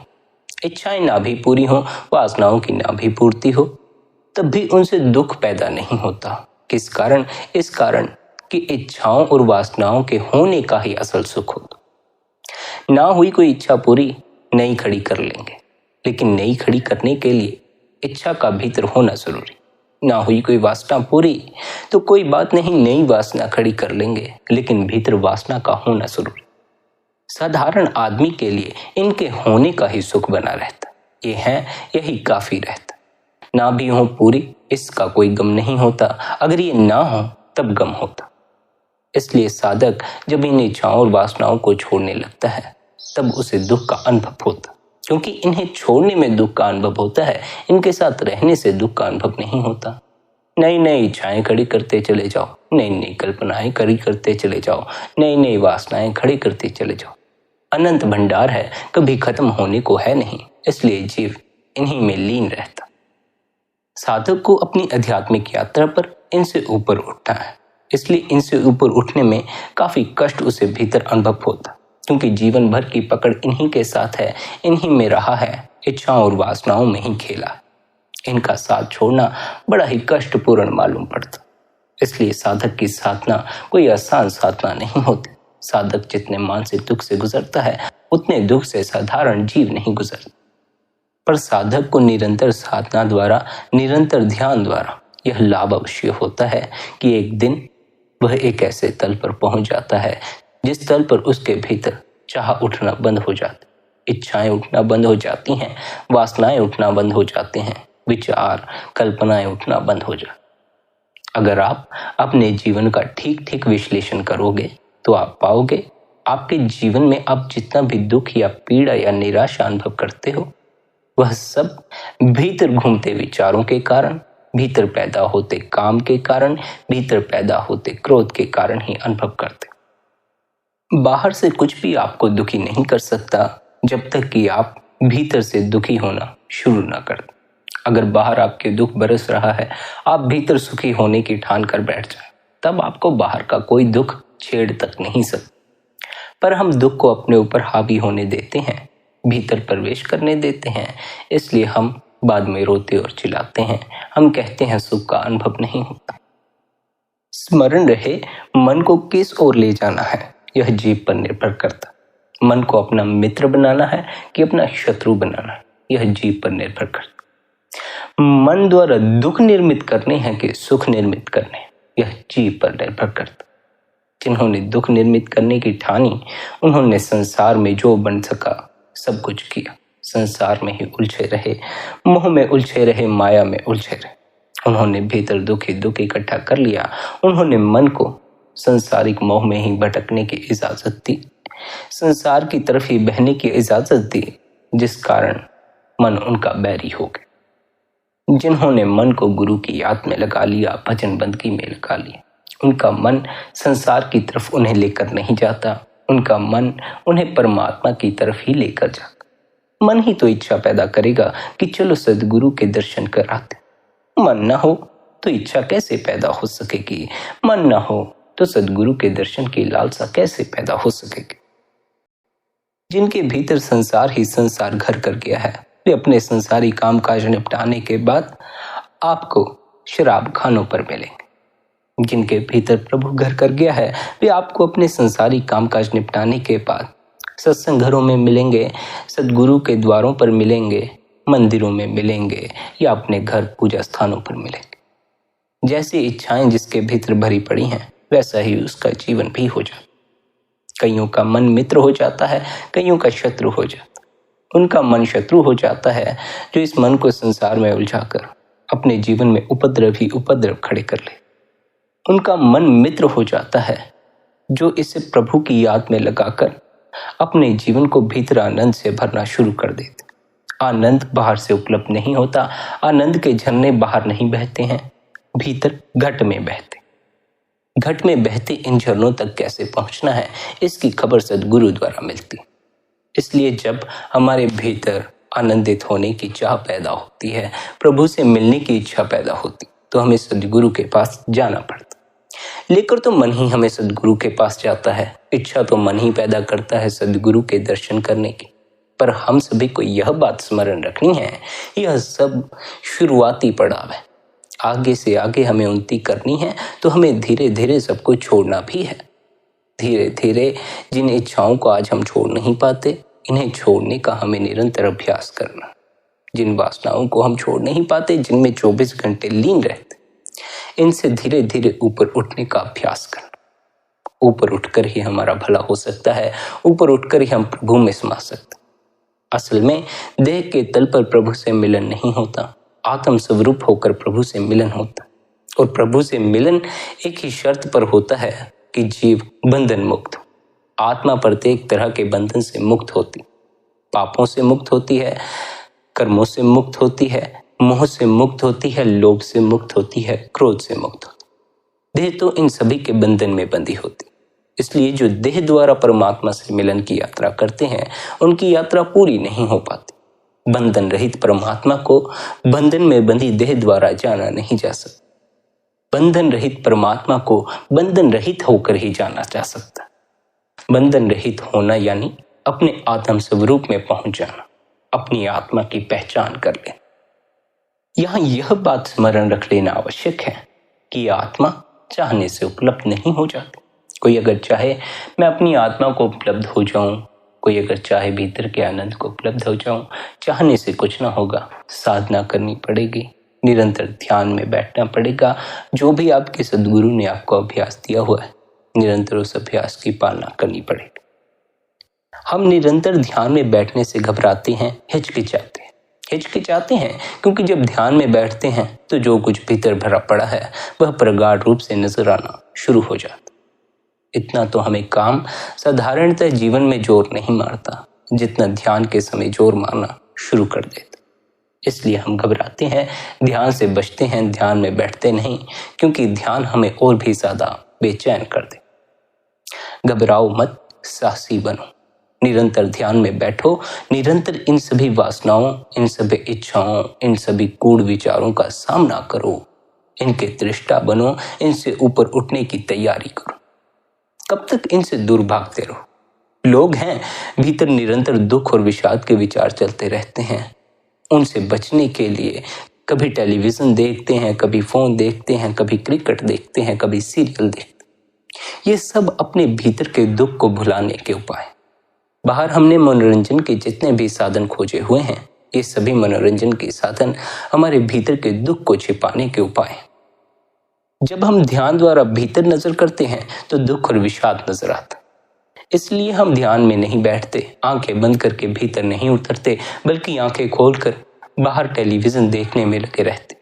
इच्छाएं ना भी पूरी हो, वासनाओं की ना भी पूर्ति हो, तब भी उनसे दुख पैदा नहीं होता। किस कारण? इस कारण कि इच्छाओं और वासनाओं के होने का ही असल सुख होता। ना हुई कोई इच्छा पूरी, नई खड़ी कर लेंगे, लेकिन नई खड़ी करने के लिए इच्छा का भीतर होना जरूरी। ना हुई कोई वासना पूरी तो कोई बात नहीं, नई वासना खड़ी कर लेंगे, लेकिन भीतर वासना का होना जरूरी। साधारण आदमी के लिए इनके होने का ही सुख बना रहता। ये हैं, यही काफी रहता। ना भी हो पूरी इसका कोई गम नहीं होता, अगर ये ना हो तब गम होता। इसलिए साधक जब इन इच्छाओं और वासनाओं को छोड़ने लगता है तब उसे दुख का अनुभव होता, क्योंकि इन्हें छोड़ने में दुख का अनुभव होता है, इनके साथ रहने से दुख का अनुभव नहीं होता। नई नई इच्छाएं खड़ी करते चले जाओ, नई नई कल्पनाएं खड़ी करते चले जाओ, नई नई वासनाएं खड़ी करते चले जाओ। अनंत भंडार है, कभी खत्म होने को है नहीं, इसलिए जीव इन्हीं में लीन रहता। साधक को अपनी आध्यात्मिक यात्रा पर इनसे ऊपर उठना है, इसलिए इनसे ऊपर उठने में काफी कष्ट उसे भीतर अनुभव होता, क्योंकि जीवन भर की पकड़ इन्हीं के साथ है, इन्हीं में रहा है, इच्छाओं और वासनाओं में ही खेला। इनका साथ छोड़ना बड़ा ही कष्टपूर्ण मालूम पड़ता। इसलिए साधक की साधना कोई आसान साधना नहीं होती। साधक जितने मानसिक दुख से गुजरता है उतने दुख से साधारण जीव नहीं गुजरता। पर साधक को निरंतर साधना द्वारा, निरंतर ध्यान द्वारा यह लाभ अवश्य होता है कि एक दिन वह एक ऐसे तल पर पहुंच जाता है जिस तल पर उसके भीतर चाह उठना बंद हो जाती, इच्छाएं उठना बंद हो जाती हैं, वासनाएं उठना बंद हो जाते हैं, विचार कल्पनाएं उठना बंद हो जाती। अगर आप अपने जीवन का ठीक ठीक विश्लेषण करोगे तो आप पाओगे आपके जीवन में आप जितना भी दुख या पीड़ा या निराशा अनुभव करते हो वह सब भीतर घूमते विचारों के कारण, भीतर पैदा होते काम के कारण, भीतर पैदा होते क्रोध के कारण ही अनुभव करते। बाहर से कुछ भी आपको दुखी नहीं कर सकता जब तक कि आप भीतर से दुखी होना शुरू ना कर दें। अगर बाहर आपके दुख बरस रहा है, आप भीतर सुखी होने की ठान कर बैठ जाए, तब आपको बाहर का कोई दुख छेड़ तक नहीं सकता। पर हम दुख को अपने ऊपर हावी होने देते हैं, भीतर प्रवेश करने देते हैं, इसलिए हम बाद में रोते और चिल्लाते हैं। हम कहते हैं सुख का अनुभव नहीं होता। स्मरण रहे, मन को किस ओर ले जाना है यह जीव पर निर्भर करता। मन को अपना मित्र बनाना है कि अपना शत्रु बनाना है यह जीव पर निर्भर करता। मन द्वारा दुख निर्मित करने हैं कि सुख निर्मित करने, यह जीव पर निर्भर करता। जिन्होंने दुख निर्मित करने की ठानी उन्होंने संसार में जो बन सका सब कुछ किया, संसार में ही उलझे रहे, मोह में उलझे रहे, माया में उलझे रहे। उन्होंने भीतर दुख ही दुख इकट्ठा कर लिया। उन्होंने मन को संसारिक मोह में ही भटकने की इजाजत दी, संसार की तरफ ही बहने की इजाजत दी, जिस कारण मन उनका बैरी हो गया। जिन्होंने मन को गुरु की याद में लगा लिया, भजन बंदगी में लगा लिया, उनका मन संसार की तरफ उन्हें लेकर नहीं जाता, उनका मन उन्हें परमात्मा की तरफ ही लेकर जाता। मन ही तो इच्छा पैदा करेगा कि चलो सद्गुरु के दर्शन कराते। मन न हो तो इच्छा कैसे पैदा हो सकेगी? मन न हो तो सद्गुरु के दर्शन की लालसा कैसे पैदा हो सकेगी? जिनके भीतर संसार ही संसार घर कर गया है, वे अपने संसारी कामकाज निपटाने के बाद आपको शराब खानों पर मिलेंगे। जिनके भीतर प्रभु घर कर गया है, वे आपको अपने संसारी कामकाज निपटाने के बाद सत्संग घरों में मिलेंगे, सद्गुरु के द्वारों पर मिलेंगे, मंदिरों में मिलेंगे या अपने घर पूजा स्थानों पर मिलेंगे। जैसी इच्छाएं जिसके भीतर भरी पड़ी हैं वैसा ही उसका जीवन भी हो जाता। कईयों का मन मित्र हो जाता है, कईयों का शत्रु हो जाता है। उनका मन शत्रु हो जाता है जो इस मन को संसार में उलझाकर अपने जीवन में उपद्रव ही उपद्रव खड़े कर ले। उनका मन मित्र हो जाता है जो इसे प्रभु की याद में लगाकर अपने जीवन को भीतर आनंद से भरना शुरू कर देते। आनंद बाहर से उपलब्ध नहीं होता, आनंद के झरने बाहर नहीं बहते हैं, भीतर घट में बहते। घट में बहते इन झरनों तक कैसे पहुंचना है इसकी खबर सद्गुरु द्वारा मिलती। इसलिए जब हमारे भीतर आनंदित होने की चाह पैदा होती है, प्रभु से मिलने की इच्छा पैदा होती, तो हमें सद्गुरु के पास जाना पड़ता। लेकर तो मन ही हमें सद्गुरु के पास जाता है, इच्छा तो मन ही पैदा करता है सद्गुरु के दर्शन करने की। पर हम सभी को यह बात स्मरण रखनी है, यह सब शुरुआती पड़ाव है। आगे से आगे हमें उन्नति करनी है तो हमें धीरे धीरे सबको छोड़ना भी है। धीरे धीरे जिन इच्छाओं को आज हम छोड़ नहीं पाते, इन्हें छोड़ने का हमें निरंतर अभ्यास करना। जिन वासनाओं को हम छोड़ नहीं पाते, जिनमें 24 घंटे लीन रहते, इनसे धीरे धीरे ऊपर उठने का अभ्यास करना। ऊपर उठकर ही हमारा भला हो सकता है, ऊपर उठकर ही हम प्रभु में समा सकते। असल में देह के तल पर प्रभु से मिलन नहीं होता, आत्म स्वरूप होकर प्रभु से मिलन होता। और प्रभु से मिलन एक ही शर्त पर होता है कि जीव बंधन मुक्त हो। आत्मा प्रत्येक तरह के बंधन से मुक्त होती, पापों से मुक्त होती है, कर्मों से मुक्त होती है, मोह से मुक्त होती है, लोभ से मुक्त होती है, क्रोध से मुक्त होती। देह तो इन सभी के बंधन में बंधी होती। इसलिए जो देह द्वारा परमात्मा से मिलन की यात्रा करते हैं उनकी यात्रा पूरी नहीं हो पाती। बंधन रहित परमात्मा को बंधन में बंधी देह द्वारा जाना नहीं जा सकता। बंधन रहित परमात्मा को बंधन रहित होकर ही जाना जा सकता। बंधन रहित होना यानी अपने आत्म स्वरूप में पहुंच जाना, अपनी आत्मा की पहचान कर लेना। यहां यह बात स्मरण रख लेना आवश्यक है कि आत्मा चाहने से उपलब्ध नहीं हो जाती। कोई अगर चाहे मैं अपनी आत्मा को उपलब्ध हो जाऊं, कोई अगर चाहे भीतर के आनंद को उपलब्ध हो जाऊं, चाहने से कुछ ना होगा। साधना करनी पड़ेगी, निरंतर ध्यान में बैठना पड़ेगा। जो भी आपके सद्गुरु ने आपको अभ्यास दिया हुआ है, निरंतर उस अभ्यास की पालना करनी पड़ेगी। हम निरंतर ध्यान में बैठने से घबराते हैं, हिचकिचाते हैं क्योंकि जब ध्यान में बैठते हैं तो जो कुछ भीतर भरा पड़ा है वह प्रगाढ़ रूप से नजर आना शुरू हो जाता। इतना तो हमें काम साधारणतः जीवन में जोर नहीं मारता जितना ध्यान के समय जोर मारना शुरू कर देता। इसलिए हम घबराते हैं, ध्यान से बचते हैं, ध्यान में बैठते नहीं, क्योंकि ध्यान हमें और भी ज्यादा बेचैन कर दे। घबराओ मत, साहसी बनो, निरंतर ध्यान में बैठो, निरंतर इन सभी वासनाओं, इन सभी इच्छाओं, इन सभी कूढ़ विचारों का सामना करो, इनके दृष्टा बनो, इनसे ऊपर उठने की तैयारी करो। कब तक इनसे दूर भागते रहो? लोग हैं भीतर निरंतर दुख और विषाद के विचार चलते रहते हैं। उनसे बचने के लिए कभी टेलीविजन देखते हैं, कभी फोन देखते हैं, कभी क्रिकेट देखते हैं, कभी सीरियल देखते हैं। ये सब अपने भीतर के दुख को भुलाने के उपाय। बाहर हमने मनोरंजन के जितने भी साधन खोजे हुए हैं, ये सभी मनोरंजन के साधन हमारे भीतर के दुख को छिपाने के उपाय हैं। जब हम ध्यान द्वारा भीतर नजर करते हैं तो दुख और विषाद नजर आता। इसलिए हम ध्यान में नहीं बैठते, आंखें बंद करके भीतर नहीं उतरते, बल्कि आंखें खोलकर बाहर टेलीविजन देखने में लगे रहते।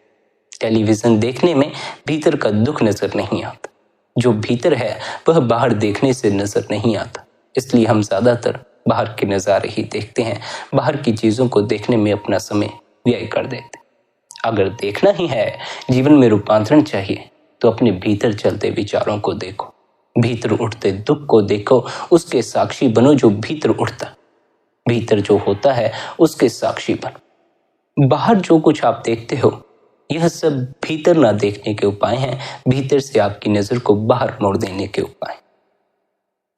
टेलीविजन देखने में भीतर का दुख नजर नहीं आता। जो भीतर है वह बाहर देखने से नजर नहीं आता। इसलिए हम ज्यादातर बाहर के नज़ारे ही देखते हैं, बाहर की चीजों को देखने में अपना समय व्यय कर देते। अगर देखना ही है, जीवन में रूपांतरण चाहिए, तो अपने भीतर चलते विचारों को देखो, भीतर उठते दुख को देखो, उसके साक्षी बनो। जो भीतर उठता, भीतर जो होता है उसके साक्षी बनो। बाहर जो कुछ आप देखते हो यह सब भीतर ना देखने के उपाय हैं, भीतर से आपकी नजर को बाहर मोड़ देने के उपाय।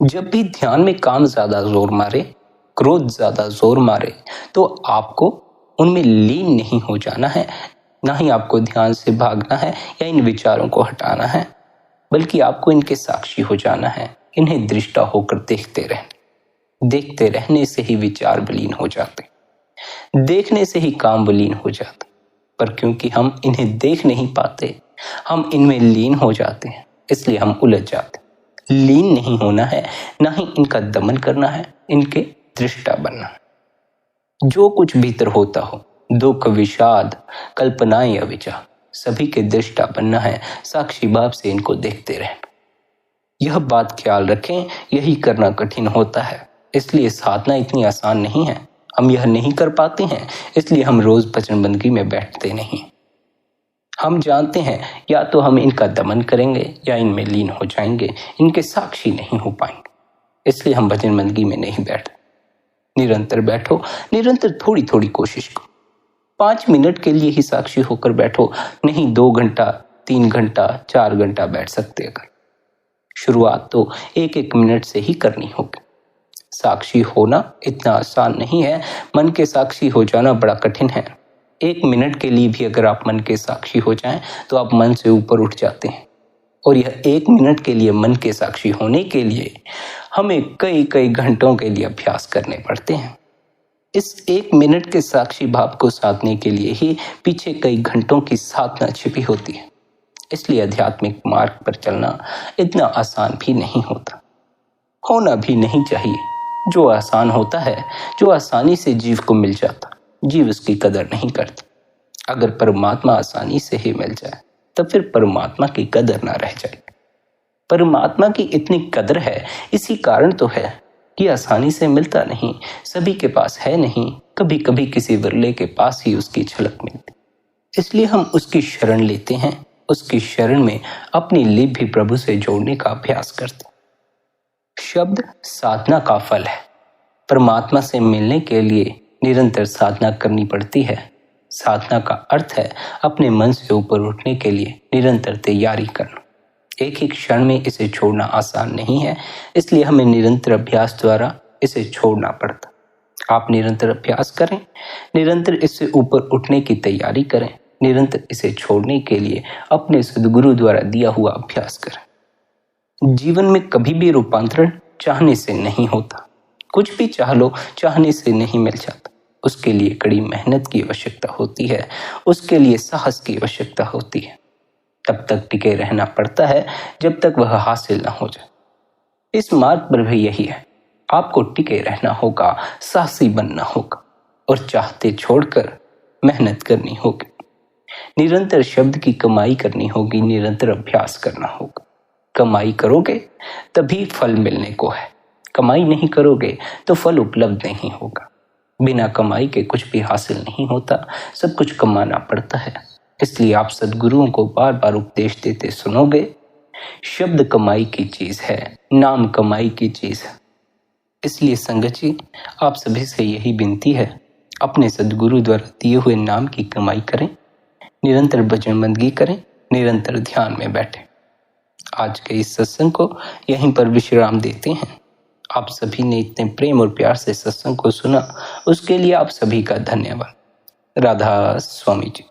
जब भी ध्यान में काम ज्यादा जोर मारे, क्रोध ज्यादा जोर मारे, तो आपको उनमें लीन नहीं हो जाना है, ना ही आपको ध्यान से भागना है या इन विचारों को हटाना है, बल्कि आपको इनके साक्षी हो जाना है। इन्हें दृष्टा होकर देखते रहने से ही विचार विलीन हो जाते, देखने से ही काम विलीन हो जाता। पर क्योंकि हम इन्हें देख नहीं पाते, हम इनमें लीन हो जाते हैं, इसलिए हम उलझ जाते। लीन नहीं होना है, ना ही इनका दमन करना है, इनके दृष्टा बनना है। जो कुछ भीतर होता हो, दुख, विषाद, कल्पनाएं या विचार, सभी के दृष्टा बनना है, साक्षी भाव से इनको देखते रहना। यह बात ख्याल रखें, यही करना कठिन होता है, इसलिए साधना इतनी आसान नहीं है। हम यह नहीं कर पाते हैं, इसलिए हम रोज भजन बंदगी में बैठते नहीं। हम जानते हैं या तो हम इनका दमन करेंगे या इनमें लीन हो जाएंगे, इनके साक्षी नहीं हो पाएंगे, इसलिए हम भजन बंदगी में नहीं बैठते। निरंतर बैठो, निरंतर थोड़ी थोड़ी कोशिश करो। 5 मिनट के लिए ही साक्षी होकर बैठो, नहीं 2 घंटा, 3 घंटा, 4 घंटा बैठ सकते। अगर शुरुआत तो 1-1 मिनट से ही करनी होगी। साक्षी होना इतना आसान नहीं है, मन के साक्षी हो जाना बड़ा कठिन है। 1 मिनट के लिए भी अगर आप मन के साक्षी हो जाएं तो आप मन से ऊपर उठ जाते हैं। और यह 1 मिनट के लिए मन के साक्षी होने के लिए हमें कई घंटों के लिए अभ्यास करने पड़ते हैं। इस 1 मिनट के साक्षी भाव को साधने के लिए ही पीछे कई घंटों की साधना छिपी होती है। इसलिए आध्यात्मिक मार्ग पर चलना इतना आसान भी नहीं होता, होना भी नहीं चाहिए। जो आसान होता है, जो आसानी से जीव को मिल जाता, जीव उसकी कदर नहीं करता। अगर परमात्मा आसानी से ही मिल जाए तो फिर परमात्मा की कदर ना रह जाए। परमात्मा की इतनी कदर है, इसी कारण तो है कि आसानी से मिलता नहीं, सभी के पास है नहीं, कभी कभी किसी विरले के पास ही उसकी झलक मिलती। इसलिए हम उसकी शरण लेते हैं, उसकी शरण में अपनी लिप भी प्रभु से जोड़ने का अभ्यास करते हैं। शब्द साधना का फल है। परमात्मा से मिलने के लिए निरंतर साधना करनी पड़ती है। साधना का अर्थ है अपने मन से ऊपर उठने के लिए निरंतर तैयारी करना। एक ही क्षण में इसे छोड़ना आसान नहीं है, इसलिए हमें निरंतर अभ्यास द्वारा इसे छोड़ना पड़ता। आप निरंतर अभ्यास करें, निरंतर इससे ऊपर उठने की तैयारी करें, निरंतर इसे छोड़ने के लिए अपने सद्गुरु द्वारा दिया हुआ अभ्यास करें। जीवन में कभी भी रूपांतरण चाहने से नहीं होता। कुछ भी चाह लो, चाहने से नहीं मिल जाता। उसके लिए कड़ी मेहनत की आवश्यकता होती है, उसके लिए साहस की आवश्यकता होती है। तब तक टिके रहना पड़ता है जब तक वह हासिल न हो जाए। इस मार्ग पर भी यही है, आपको टिके रहना होगा, साहसी बनना होगा और चाहते छोड़कर मेहनत करनी होगी। निरंतर शब्द की कमाई करनी होगी, निरंतर अभ्यास करना होगा। कमाई करोगे तभी फल मिलने को है, कमाई नहीं करोगे तो फल उपलब्ध नहीं होगा। बिना कमाई के कुछ भी हासिल नहीं होता, सब कुछ कमाना पड़ता है। इसलिए आप सद्गुरुओं को बार बार उपदेश देते सुनोगे, शब्द कमाई की चीज है, नाम कमाई की चीज है। इसलिए संगत जी, आप सभी से यही विनती है, अपने सद्गुरु द्वारा दिए हुए नाम की कमाई करें, निरंतर भजन बंदगी करें, निरंतर ध्यान में बैठें। आज के इस सत्संग को यहीं पर विश्राम देते हैं। आप सभी ने इतने प्रेम और प्यार से सत्संग को सुना, उसके लिए आप सभी का धन्यवाद। राधा स्वामी जी।